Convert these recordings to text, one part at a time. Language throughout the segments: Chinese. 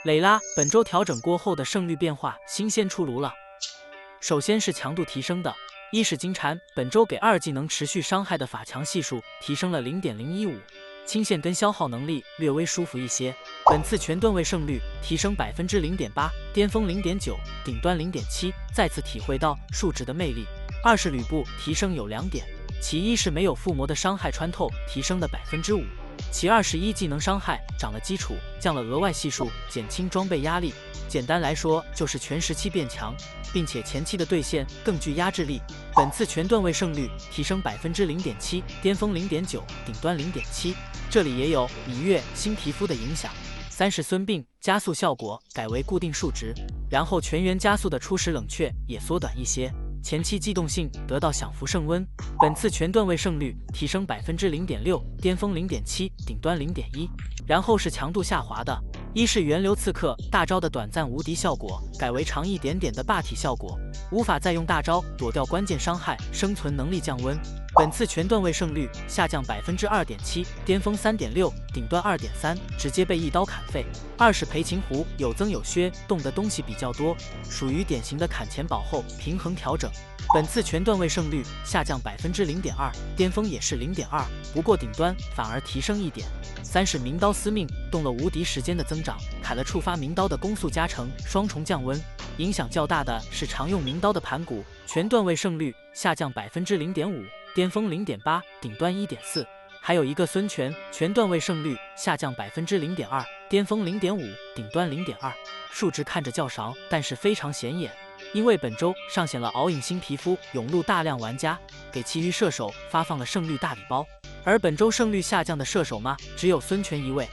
蕾拉本周调整过后的胜率变化新鲜出炉了。首先是强度提升的，一是金蝉本周给2技能持续伤害的法强系数提升了 0.015， 清线跟消耗能力略微舒服一些。本次全段位胜率提升 0.8%， 巅峰 0.9， 顶端 0.7， 再次体会到数值的魅力。二是吕布提升有2点，其一是没有附魔的伤害穿透提升的 5%， 其二是1技能伤害涨了基础，降了额外系数，减轻装备压力。简单来说就是全时期变强，并且前期的兑现更具压制力。本次全段位胜率提升 0.7%， 巅峰 0.9， 顶端 0.7， 这里也有芈月新皮肤的影响。三是孙膑加速效果改为固定数值，然后全员加速的初始冷却也缩短一些，前期机动性得到享福升温。本次全段位胜率提升 0.6%， 巅峰 0.7， 顶端 0.1。 然后是强度下滑的，一是源流刺客大招的短暂无敌效果改为长一点点的霸体效果，无法再用大招躲掉关键伤害，生存能力降温。本次全段位胜率下降 2.7%， 巅峰 3.6， 顶端 2.3， 直接被一刀砍废。二是裴擒虎有增有削，动的东西比较多，属于典型的砍前保后平衡调整。本次全段位胜率下降 0.2%， 巅峰也是 0.2， 不过顶端反而提升1点。三是名刀司命动了无敌时间的增长，砍了触发名刀的攻速加成，双重降温。影响较大的是常用名刀的盘古，全段位胜率下降 0.5%， 巅峰 0.8， 顶端 1.4。还有一个孙权，全段位胜率下降 0.2%， 巅峰 0.5， 顶端 0.2。数值看着较少，但是非常显眼。因为本周上线了敖影新皮肤，涌入大量玩家，给其余射手发放了胜率大礼包。而本周胜率下降的射手嘛，只有孙权一位。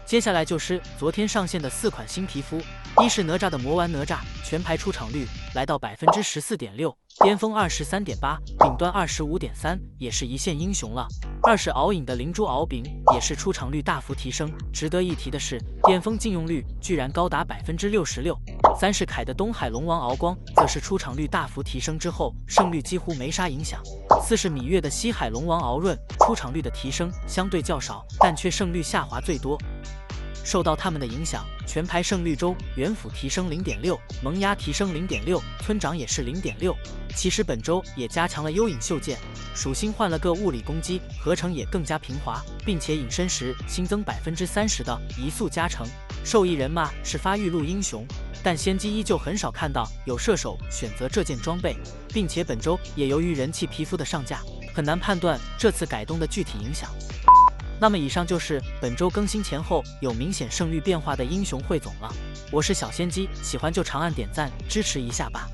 接下来就是昨天上线的4款新皮肤，一是哪吒的魔丸哪吒，全排出场率来到 14.6%， 巅峰 23.8， 顶端 25.3， 也是一线英雄了。二是敖影的灵珠敖丙，也是出场率大幅提升。值得一提的是，巅峰禁用率居然高达 66%。三是凯的东海龙王敖光，则是出场率大幅提升之后，胜率几乎没啥影响。四是芈月的西海龙王敖润，出场率的提升相对较少，但却胜率下滑最多。受到他们的影响，全排胜率中元辅提升 0.6， 萌芽提升 0.6， 村长也是 0.6。其实本周也加强了幽影袖剑，属性换了个物理攻击，合成也更加平滑，并且隐身时新增 30% 的移速加成。受益人嘛是发育路英雄，但仙姬依旧很少看到有射手选择这件装备，并且本周也由于人气皮肤的上架，很难判断这次改动的具体影响。那么以上就是本周更新前后有明显胜率变化的英雄汇总了。我是小仙姬，喜欢就长按点赞支持一下吧。